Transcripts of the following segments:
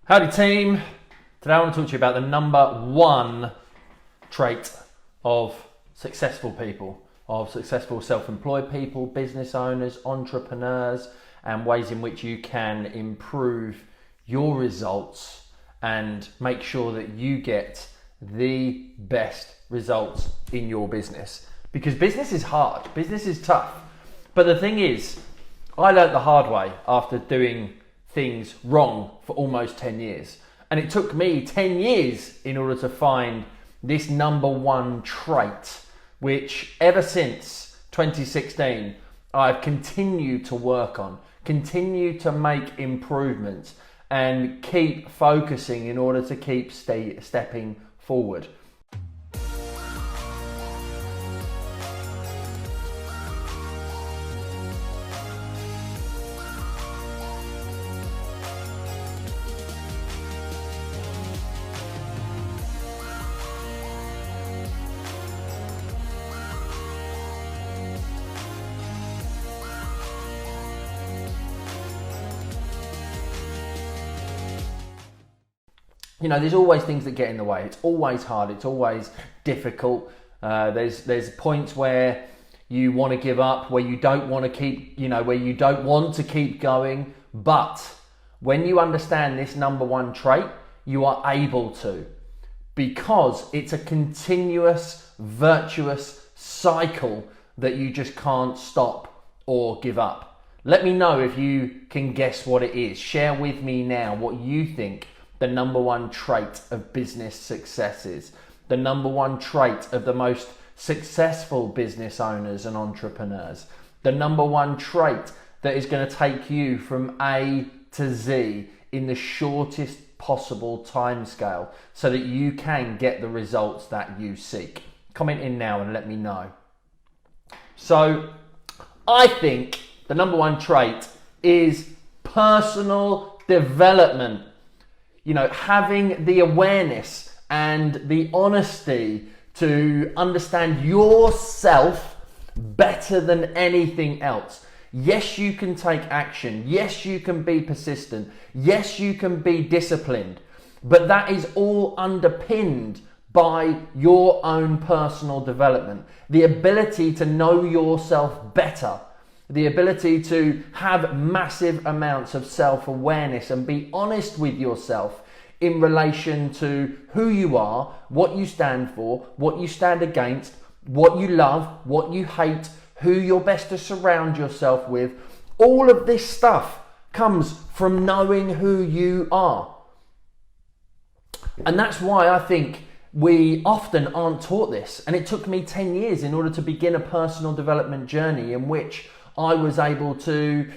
Howdy team, today I want to talk to you about the number one trait of successful people, of successful self-employed people, business owners, entrepreneurs, and ways in which you can improve your results and make sure that you get the best results in your business. Because business is hard, business is tough. But the thing is, I learned the hard way after doing things wrong for almost 10 years. And it took me 10 years in order to find this number one trait, which ever since 2016, I've continued to work on, continue to make improvements and keep focusing in order to keep stepping forward. You know, there's always things that get in the way. It's always hard. It's always difficult. There's points where you want to give up, where you don't want to keep, where you don't want to keep going. But when you understand this number one trait, you are able to, because it's a continuous, virtuous cycle that you just can't stop or give up. Let me know if you can guess what it is. Share with me now what you think the number one trait of business success is, the number one trait of the most successful business owners and entrepreneurs, the number one trait that is going to take you from A to Z in the shortest possible time scale so that you can get the results that you seek. Comment in now and let me know. So I think the number one trait is personal development. Having the awareness and the honesty to understand yourself better than anything else. Yes, you can take action. Yes, you can be persistent. Yes, you can be disciplined. But that is all underpinned by your own personal development. The ability to know yourself better. The ability to have massive amounts of self-awareness and be honest with yourself in relation to who you are, what you stand for, what you stand against, what you love, what you hate, who you're best to surround yourself with. All of this stuff comes from knowing who you are. And that's why I think we often aren't taught this. And it took me 10 years in order to begin a personal development journey in which I was able to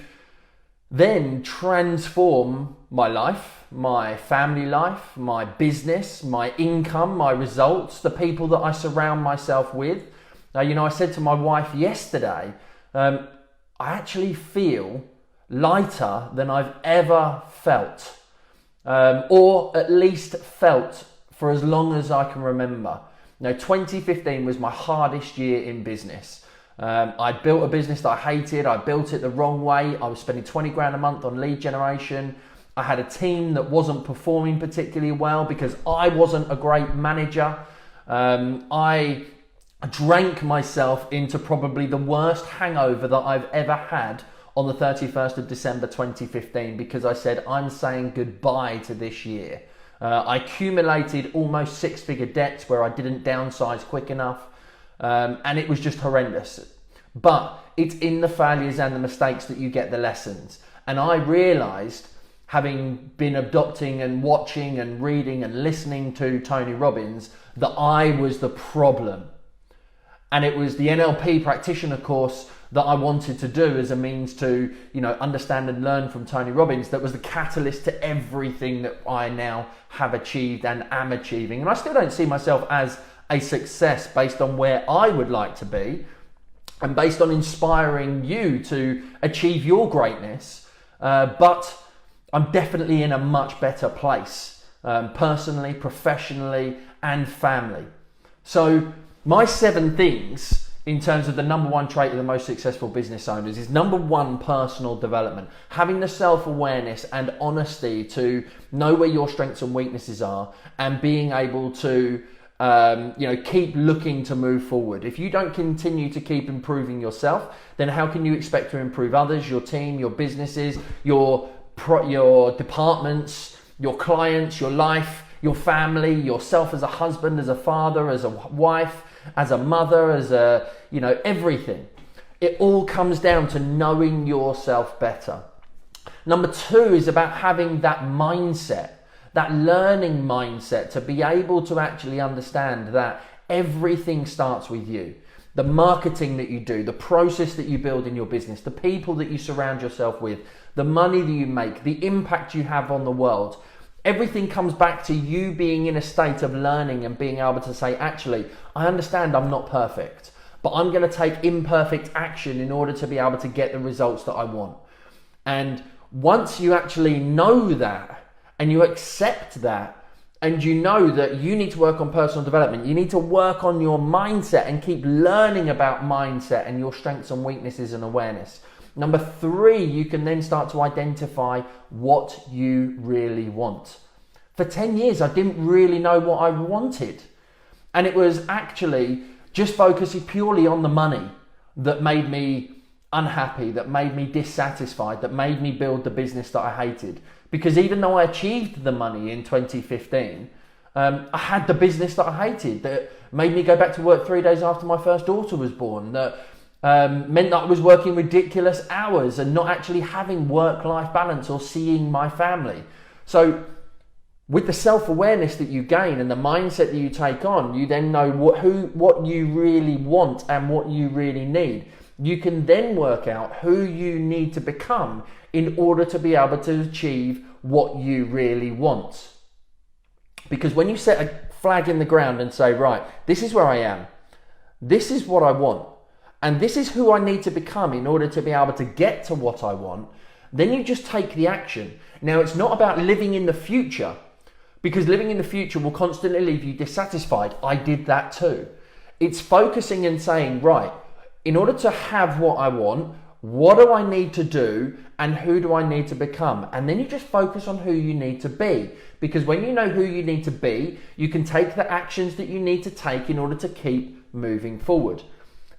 then transform my life, my family life, my business, my income, my results, the people that I surround myself with. I said to my wife yesterday, I actually feel lighter than I've ever felt, or at least felt for as long as I can remember. 2015 was my hardest year in business. I built a business that I hated. I built it the wrong way. I was spending 20 grand a month on lead generation. I had a team that wasn't performing particularly well because I wasn't a great manager. I drank myself into probably the worst hangover that I've ever had on the 31st of December 2015 because I said, I'm saying goodbye to this year. I accumulated almost six-figure debts where I didn't downsize quick enough. And it was just horrendous. But it's in the failures and the mistakes that you get the lessons. And I realized, having been adopting and watching and reading and listening to Tony Robbins, that I was the problem. And it was the NLP practitioner course that I wanted to do as a means to, understand and learn from Tony Robbins that was the catalyst to everything that I now have achieved and am achieving. And I still don't see myself as a success based on where I would like to be and based on inspiring you to achieve your greatness. But I'm definitely in a much better place, personally, professionally, and family. So my 7 things in terms of the number one trait of the most successful business owners is number one, personal development. Having the self-awareness and honesty to know where your strengths and weaknesses are, and being able to keep looking to move forward. If you don't continue to keep improving yourself, then how can you expect to improve others, your team, your businesses, your departments, your clients, your life, your family, yourself as a husband, as a father, as a wife, as a mother, as a, everything. It all comes down to knowing yourself better. Number two is about having that mindset, that learning mindset, to be able to actually understand that everything starts with you. The marketing that you do, the process that you build in your business, the people that you surround yourself with, the money that you make, the impact you have on the world. Everything comes back to you being in a state of learning and being able to say, actually, I understand I'm not perfect, but I'm going to take imperfect action in order to be able to get the results that I want. And once you actually know that and you accept that, and you know that you need to work on personal development, you need to work on your mindset and keep learning about mindset and your strengths and weaknesses and awareness. Number three, you can then start to identify what you really want. For 10 years, I didn't really know what I wanted. And it was actually just focusing purely on the money that made me unhappy, that made me dissatisfied, that made me build the business that I hated. Because even though I achieved the money in 2015, I had the business that I hated, that made me go back to work 3 days after my first daughter was born, that meant that I was working ridiculous hours and not actually having work-life balance or seeing my family. So with the self-awareness that you gain and the mindset that you take on, you then know what you really want and what you really need. You can then work out who you need to become in order to be able to achieve what you really want. Because when you set a flag in the ground and say, right, this is where I am, this is what I want, and this is who I need to become in order to be able to get to what I want, then you just take the action. Now, it's not about living in the future, because living in the future will constantly leave you dissatisfied. I did that too. It's focusing and saying, right, in order to have what I want, what do I need to do and who do I need to become? And then you just focus on who you need to be. Because when you know who you need to be, you can take the actions that you need to take in order to keep moving forward.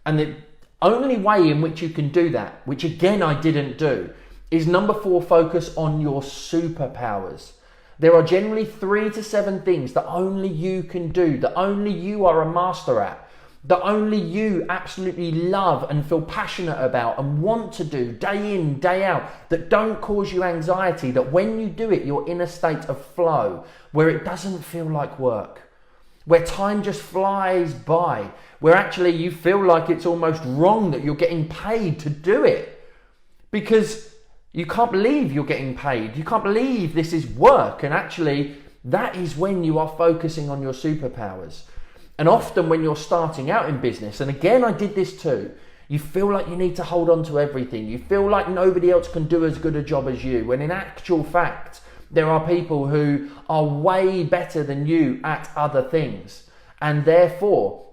And the only way in which you can do that, which again I didn't do, is number 4, focus on your superpowers. There are generally 3 to 7 things that only you can do, that only you are a master at, that only you absolutely love and feel passionate about and want to do day in, day out, that don't cause you anxiety, that when you do it, you're in a state of flow, where it doesn't feel like work, where time just flies by, where actually you feel like it's almost wrong that you're getting paid to do it, because you can't believe you're getting paid. You can't believe this is work. And actually, that is when you are focusing on your superpowers. And often when you're starting out in business, and again, I did this too, you feel like you need to hold on to everything. You feel like nobody else can do as good a job as you, when in actual fact, there are people who are way better than you at other things. And therefore,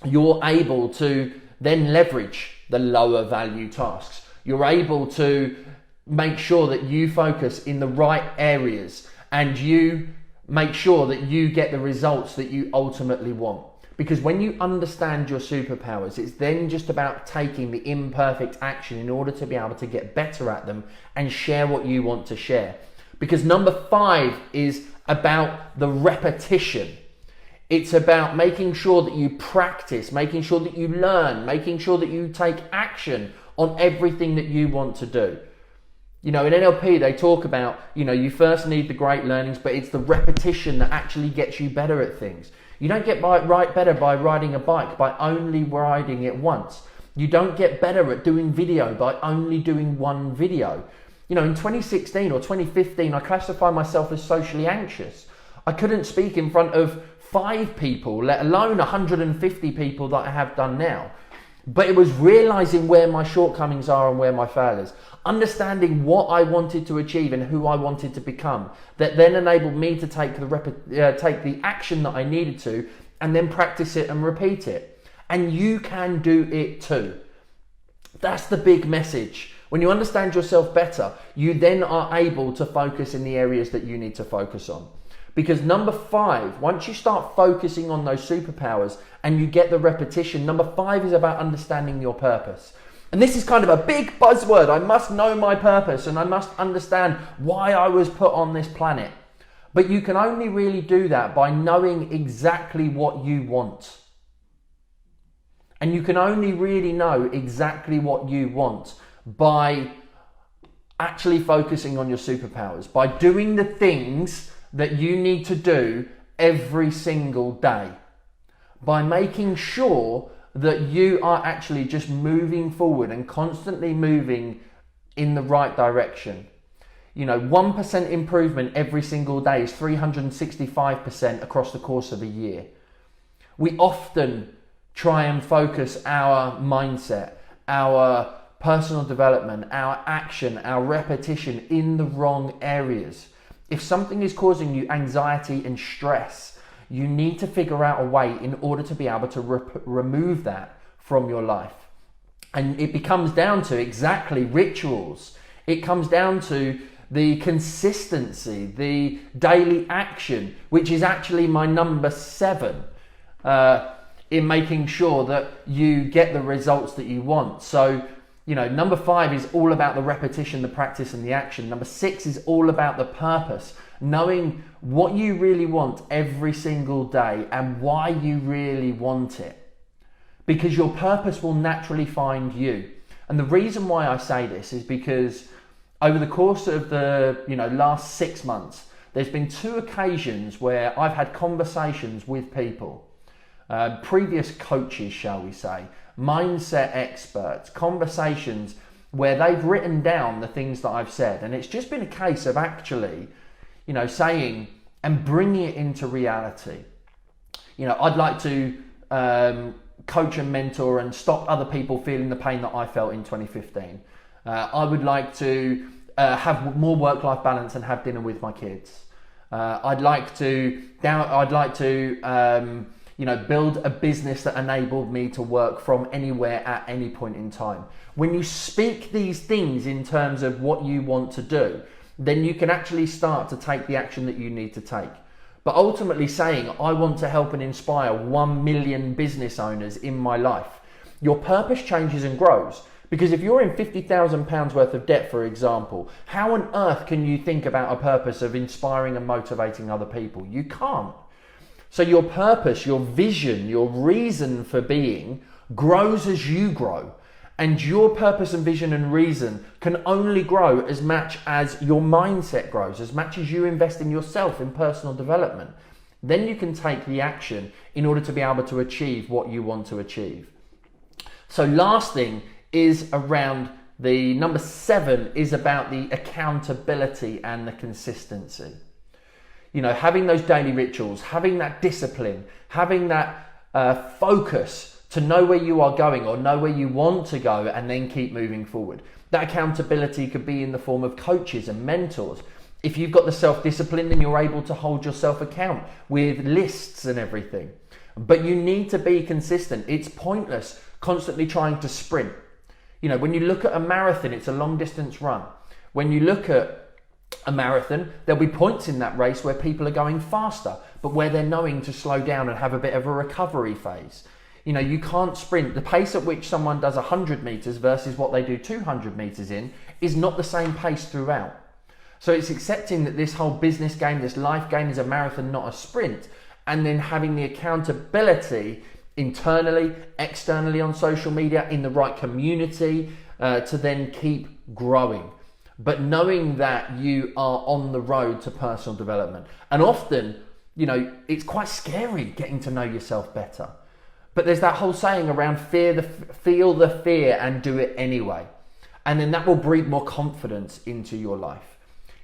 you're able to then leverage the lower value tasks. You're able to make sure that you focus in the right areas and you make sure that you get the results that you ultimately want. Because when you understand your superpowers, it's then just about taking the imperfect action in order to be able to get better at them and share what you want to share. Because number 5 is about the repetition. It's about making sure that you practice, making sure that you learn, making sure that you take action on everything that you want to do. In NLP, they talk about, you first need the great learnings, but it's the repetition that actually gets you better at things. You don't get better by riding a bike by only riding it once. You don't get better at doing video by only doing one video. In 2016 or 2015, I classified myself as socially anxious. I couldn't speak in front of 5 people, let alone 150 people that I have done now. But it was realizing where my shortcomings are and where my failures, understanding what I wanted to achieve and who I wanted to become, that then enabled me to take the action that I needed to, and then practice it and repeat it. and you can do it too. That's the big message. When you understand yourself better, you then are able to focus in the areas that you need to focus on. Because number 5, once you start focusing on those superpowers and you get the repetition, number 5 is about understanding your purpose. And this is kind of a big buzzword. I must know my purpose and I must understand why I was put on this planet. But you can only really do that by knowing exactly what you want. And you can only really know exactly what you want by actually focusing on your superpowers, by doing the things that you need to do every single day, by making sure that you are actually just moving forward and constantly moving in the right direction. 1% improvement every single day is 365% across the course of a year. We often try and focus our mindset, our personal development, our action, our repetition in the wrong areas. If something is causing you anxiety and stress, you need to figure out a way in order to be able to remove that from your life. And it becomes down to exactly rituals. It comes down to the consistency, the daily action, which is actually my number 7 in making sure that you get the results that you want. So, number 5 is all about the repetition, the practice and the action. Number 6 is all about the purpose, knowing what you really want every single day and why you really want it. Because your purpose will naturally find you. And the reason why I say this is because over the course of the last 6 months, there's been 2 occasions where I've had conversations with people, previous coaches, shall we say, mindset experts, conversations where they've written down the things that I've said. And it's just been a case of actually, saying and bringing it into reality. I'd like to coach and mentor and stop other people feeling the pain that I felt in 2015. I would like to have more work-life balance and have dinner with my kids. I'd like to build a business that enabled me to work from anywhere at any point in time. When you speak these things in terms of what you want to do, then you can actually start to take the action that you need to take. But ultimately saying, I want to help and inspire 1 million business owners in my life, your purpose changes and grows. Because if you're in £50,000 worth of debt, for example, how on earth can you think about a purpose of inspiring and motivating other people? You can't. So your purpose, your vision, your reason for being grows as you grow. And your purpose and vision and reason can only grow as much as your mindset grows, as much as you invest in yourself in personal development. Then you can take the action in order to be able to achieve what you want to achieve. So last thing is around the number 7 is about the accountability and the consistency. Having those daily rituals, having that discipline, having that focus to know where you are going or know where you want to go and then keep moving forward. That accountability could be in the form of coaches and mentors. If you've got the self-discipline, then you're able to hold yourself account with lists and everything. But you need to be consistent. It's pointless constantly trying to sprint. When you look at a marathon, it's a long distance run. When you look at a marathon, there'll be points in that race where people are going faster, but where they're knowing to slow down and have a bit of a recovery phase. You can't sprint. The pace at which someone does 100 meters versus what they do 200 meters in is not the same pace throughout. So it's accepting that this whole business game, this life game is a marathon, not a sprint, and then having the accountability internally, externally on social media, in the right community to then keep growing. But knowing that you are on the road to personal development. And often, it's quite scary getting to know yourself better. But there's that whole saying around feel the fear and do it anyway. And then that will breed more confidence into your life.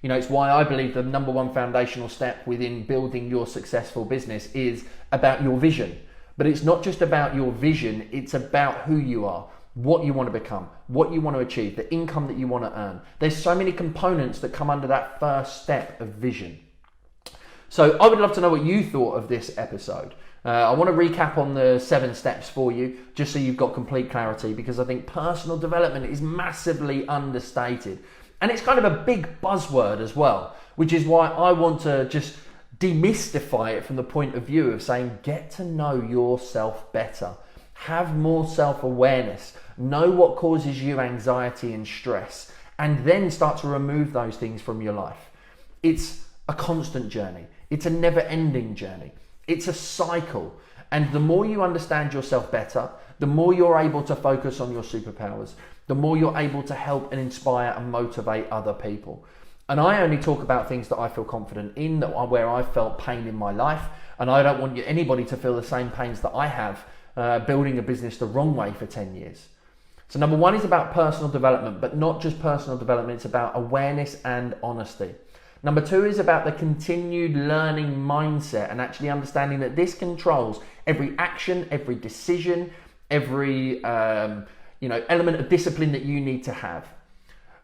It's why I believe the number 1 foundational step within building your successful business is about your vision. But it's not just about your vision, it's about who you are, what you want to become, what you want to achieve, the income that you want to earn. There's so many components that come under that first step of vision. So I would love to know what you thought of this episode. I want to recap on the 7 steps for you, just so you've got complete clarity, because I think personal development is massively understated. And it's kind of a big buzzword as well, which is why I want to just demystify it from the point of view of saying, get to know yourself better. Have more self-awareness. Know what causes you anxiety and stress, and then start to remove those things from your life. It's a constant journey. It's a never-ending journey. It's a cycle. And the more you understand yourself better, the more you're able to focus on your superpowers, the more you're able to help and inspire and motivate other people. And I only talk about things that I feel confident in, where I felt pain in my life. And I don't want anybody to feel the same pains that I have building a business the wrong way for 10 years. So number 1 is about personal development, but not just personal development. It's about awareness and honesty. Number 2 is about the continued learning mindset and actually understanding that this controls every action, every decision, every element of discipline that you need to have.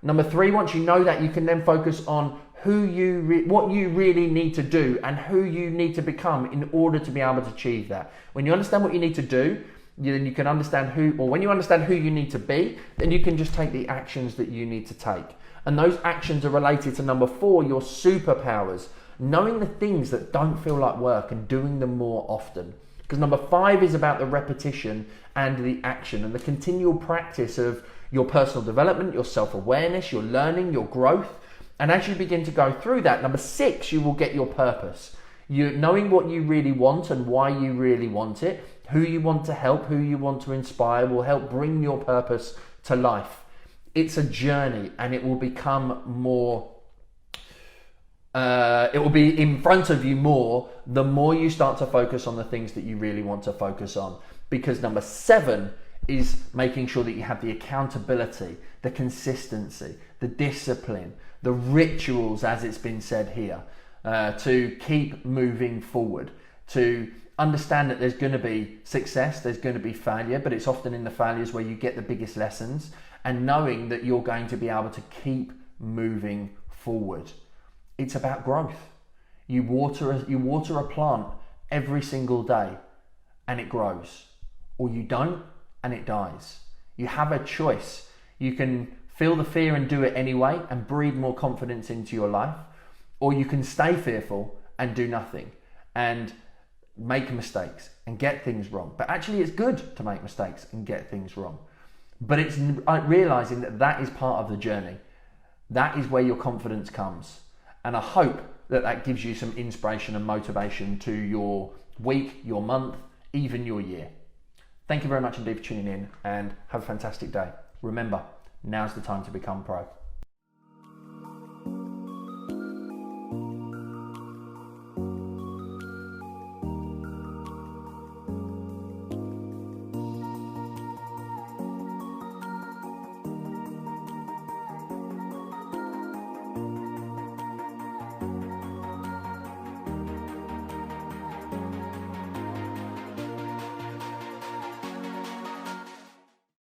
Number 3, once you know that, you can then focus on what you really need to do and who you need to become in order to be able to achieve that. When you understand what you need to do, then you can understand when you understand who you need to be, then you can just take the actions that you need to take. And those actions are related to number 4, your superpowers. Knowing the things that don't feel like work and doing them more often. Because number 5 is about the repetition and the action and the continual practice of your personal development, your self-awareness, your learning, your growth. And as you begin to go through that, number 6, you will get your purpose. Knowing what you really want and why you really want it, who you want to help, who you want to inspire, will help bring your purpose to life. It's a journey, and it will become more, it will be in front of you more the more you start to focus on the things that you really want to focus on. Because number 7 is making sure that you have the accountability, the consistency, the discipline, the rituals, as it's been said here, to keep moving forward, to understand that there's going to be success, there's going to be failure, but it's often in the failures where you get the biggest lessons, and knowing that you're going to be able to keep moving forward. It's about growth. You water a plant every single day and it grows, or you don't and it dies. You have a choice. You can feel the fear and do it anyway and breathe more confidence into your life, or you can stay fearful and do nothing and make mistakes and get things wrong. But actually it's good to make mistakes and get things wrong. But it's realizing that that is part of the journey. That is where your confidence comes. And I hope that that gives you some inspiration and motivation to your week, your month, even your year. Thank you very much indeed for tuning in, and have a fantastic day. Remember, now's the time to become pro.